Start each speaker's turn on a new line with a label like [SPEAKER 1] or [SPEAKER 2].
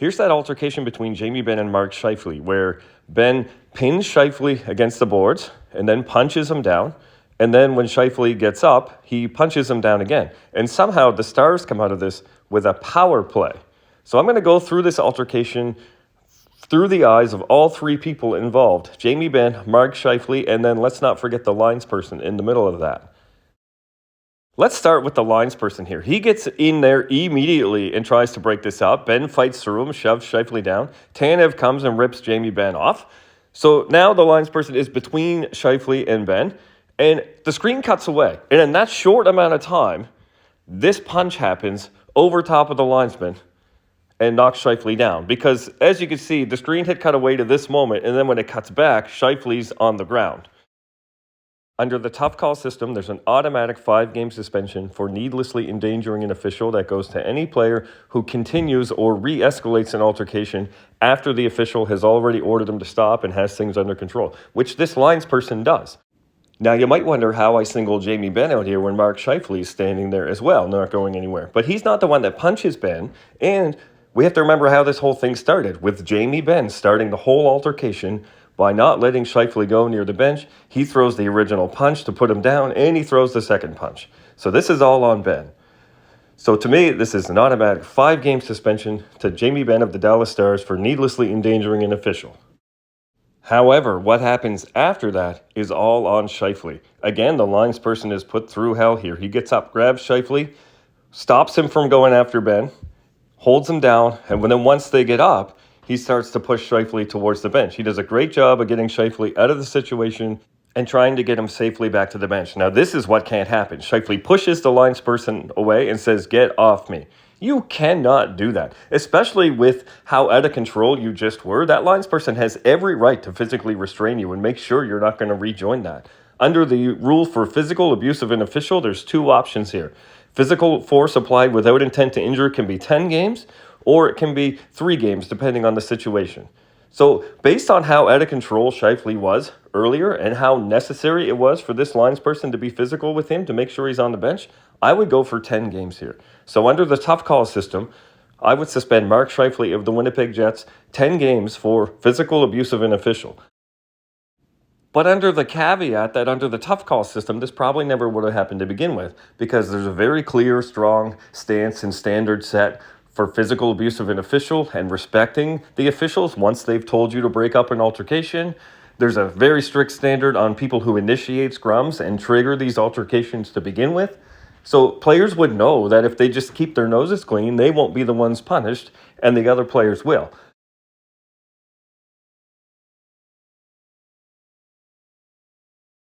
[SPEAKER 1] Here's that altercation between Benn and Mark Scheifele, where Benn pins Scheifele against the boards and then punches him down. And then when Scheifele gets up, he punches him down again. And somehow the Stars come out of this with a power play. So I'm going to go through this altercation through the eyes of all three people involved, Benn, Mark Scheifele, and then let's not forget the linesperson in the middle of that. Let's start with the linesperson here. He gets in there immediately and tries to break this up. Benn fights through him, shoves Scheifele down. Tanev comes and rips Benn off. So now the linesperson is between Scheifele and Benn, and the screen cuts away. And in that short amount of time, this punch happens over top of the linesman and knocks Scheifele down. Because as you can see, the screen had cut away to this moment, and then when it cuts back, Scheifele's on the ground. Under the tough call system, there's an automatic 5-game suspension for needlessly endangering an official that goes to any player who continues or re-escalates an altercation after the official has already ordered them to stop and has things under control, which this linesperson does. Now, you might wonder how I single Benn out here when Mark Scheifele is standing there as well, not going anywhere. But he's not the one that punches Benn, and we have to remember how this whole thing started, with Benn starting the whole altercation by not letting Scheifele go near the bench. He throws the original punch to put him down, and he throws the second punch. So this is all on Benn. So to me, this is an automatic 5-game suspension to Benn of the Dallas Stars for needlessly endangering an official. However, what happens after that is all on Scheifele. Again, the linesperson is put through hell here. He gets up, grabs Scheifele, stops him from going after Benn, holds him down, and then once they get up, he starts to push Scheifele towards the bench. He does a great job of getting Scheifele out of the situation and trying to get him safely back to the bench. Now, this is what can't happen. Scheifele pushes the linesperson away and says, "Get off me." You cannot do that, especially with how out of control you just were. That linesperson has every right to physically restrain you and make sure you're not going to rejoin that. Under the rule for physical abuse of an official, there's 2 options here. Physical force applied without intent to injure can be 10 games, or it can be 3 games, depending on the situation. So based on how out of control Scheifele was earlier and how necessary it was for this linesperson to be physical with him to make sure he's on the bench, I would go for 10 games here. So under the tough call system, I would suspend Mark Scheifele of the Winnipeg Jets 10 games for physical abuse of an official. But under the caveat that under the tough call system, this probably never would have happened to begin with, because there's a very clear, strong stance and standard set for physical abuse of an official and respecting the officials once they've told you to break up an altercation. There's a very strict standard on people who initiate scrums and trigger these altercations to begin with. So players would know that if they just keep their noses clean, they won't be the ones punished and the other players will.